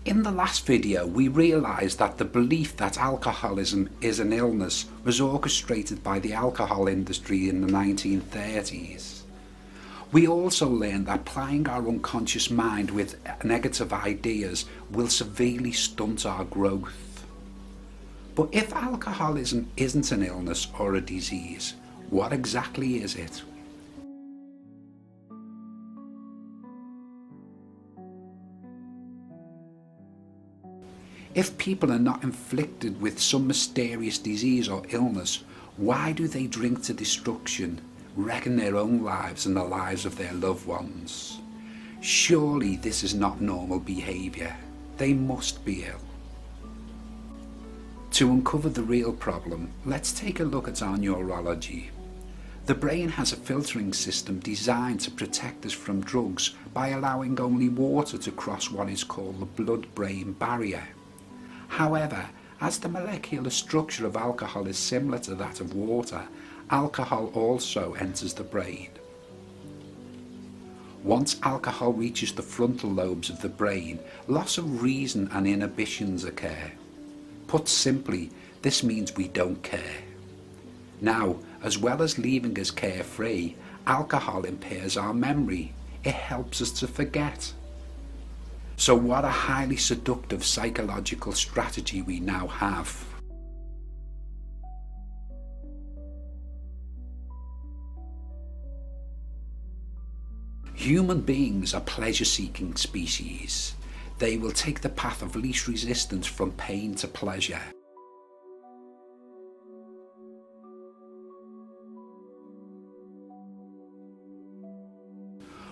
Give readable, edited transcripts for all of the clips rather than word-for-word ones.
In the last video, we realised that the belief that alcoholism is an illness was orchestrated by the alcohol industry in the 1930s. We also learned that plying our unconscious mind with negative ideas will severely stunt our growth. But if alcoholism isn't an illness or a disease, what exactly is it? If people are not inflicted with some mysterious disease or illness, why do they drink to destruction, wrecking their own lives and the lives of their loved ones? Surely this is not normal behaviour. They must be ill. To uncover the real problem, let's take a look at our neurology. The brain has a filtering system designed to protect us from drugs by allowing only water to cross what is called the blood-brain barrier. However, as the molecular structure of alcohol is similar to that of water, alcohol also enters the brain. Once alcohol reaches the frontal lobes of the brain, loss of reason and inhibitions occur. Put simply, this means we don't care. Now, as well as leaving us carefree, alcohol impairs our memory. It helps us to forget. So what a highly seductive psychological strategy we now have. Human beings are pleasure-seeking species. They will take the path of least resistance from pain to pleasure.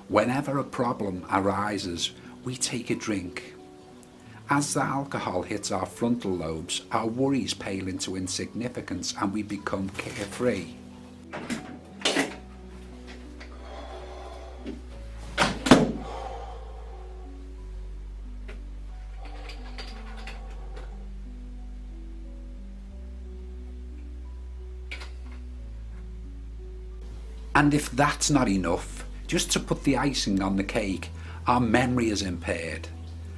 Whenever a problem arises, we take a drink. As the alcohol hits our frontal lobes, our worries pale into insignificance and we become carefree. And if that's not enough, just to put the icing on the cake, our memory is impaired,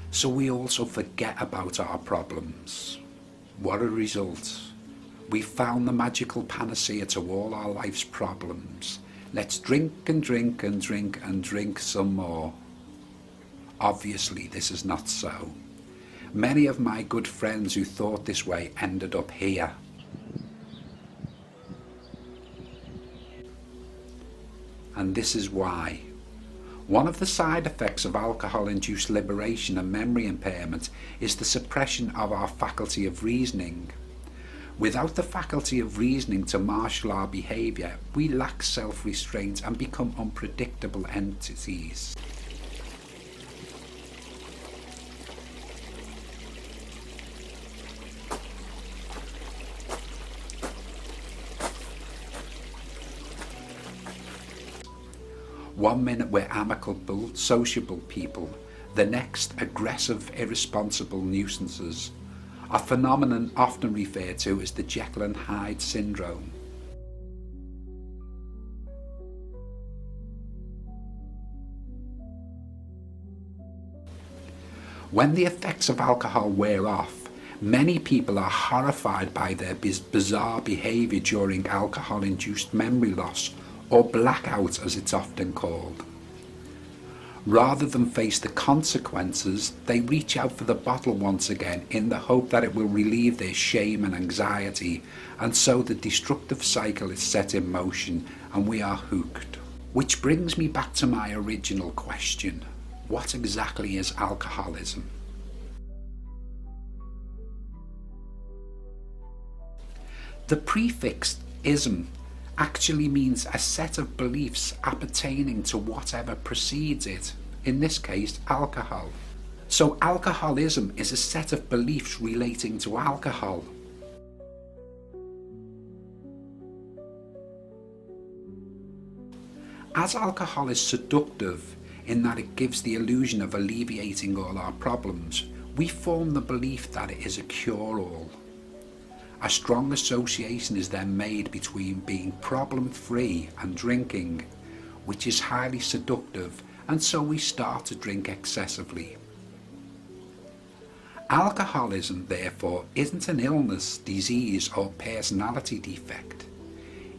so we also forget about our problems. What a result. We found the magical panacea to all our life's problems. Let's drink and drink and drink and drink some more. Obviously, this is not so. Many of my good friends who thought this way ended up here. And this is why. One of the side effects of alcohol-induced liberation and memory impairment is the suppression of our faculty of reasoning. Without the faculty of reasoning to marshal our behaviour, we lack self-restraint and become unpredictable entities. One minute we're amicable, sociable people, the next aggressive, irresponsible nuisances, a phenomenon often referred to as the Jekyll and Hyde syndrome. When the effects of alcohol wear off, many people are horrified by their bizarre behaviour during alcohol-induced memory loss, or blackout as it's often called. Rather than face the consequences, they reach out for the bottle once again in the hope that it will relieve their shame and anxiety, and so the destructive cycle is set in motion and we are hooked. Which brings me back to my original question: what exactly is alcoholism? The prefix ism actually means a set of beliefs appertaining to whatever precedes it, in this case alcohol. So alcoholism is a set of beliefs relating to alcohol. As alcohol is seductive in that it gives the illusion of alleviating all our problems, we form the belief that it is a cure-all. A strong association is then made between being problem-free and drinking, which is highly seductive, and so we start to drink excessively. Alcoholism, therefore, isn't an illness, disease, or personality defect.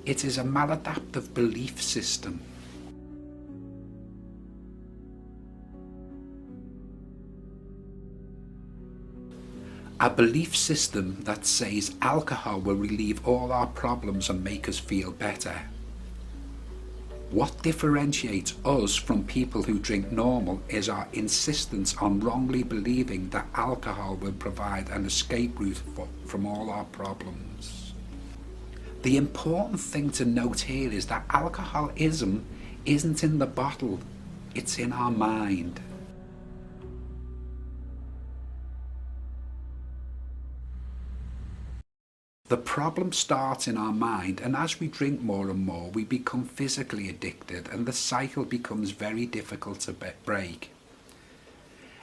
It is a maladaptive belief system. A belief system that says alcohol will relieve all our problems and make us feel better. What differentiates us from people who drink normal is our insistence on wrongly believing that alcohol will provide an escape route from all our problems. The important thing to note here is that alcoholism isn't in the bottle, it's in our mind. The problem starts in our mind, and as we drink more and more, we become physically addicted, and the cycle becomes very difficult to break.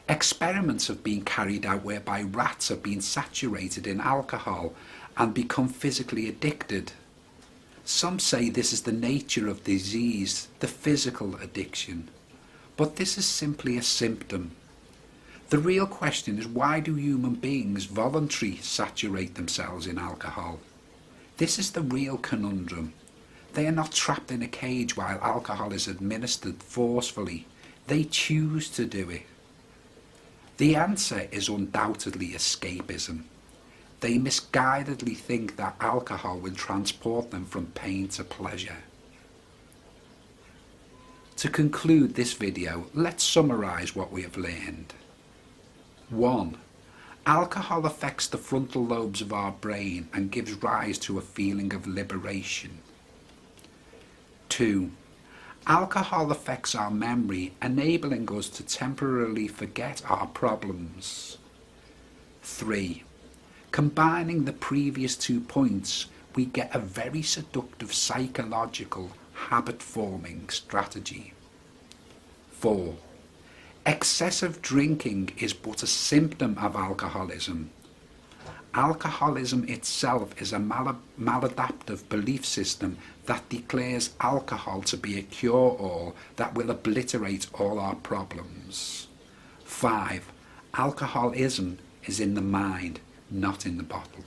Experiments have been carried out whereby rats have been saturated in alcohol and become physically addicted. Some say this is the nature of the disease, the physical addiction, but this is simply a symptom. The real question is, why do human beings voluntarily saturate themselves in alcohol? This is the real conundrum. They are not trapped in a cage while alcohol is administered forcefully. They choose to do it. The answer is undoubtedly escapism. They misguidedly think that alcohol will transport them from pain to pleasure. To conclude this video, let's summarize what we have learned. 1. Alcohol affects the frontal lobes of our brain and gives rise to a feeling of liberation. 2. Alcohol affects our memory, enabling us to temporarily forget our problems. 3. Combining the previous 2 points, we get a very seductive psychological habit-forming strategy. 4. Excessive drinking is but a symptom of alcoholism. Alcoholism itself is a maladaptive belief system that declares alcohol to be a cure-all that will obliterate all our problems. 5. Alcoholism is in the mind, not in the bottle.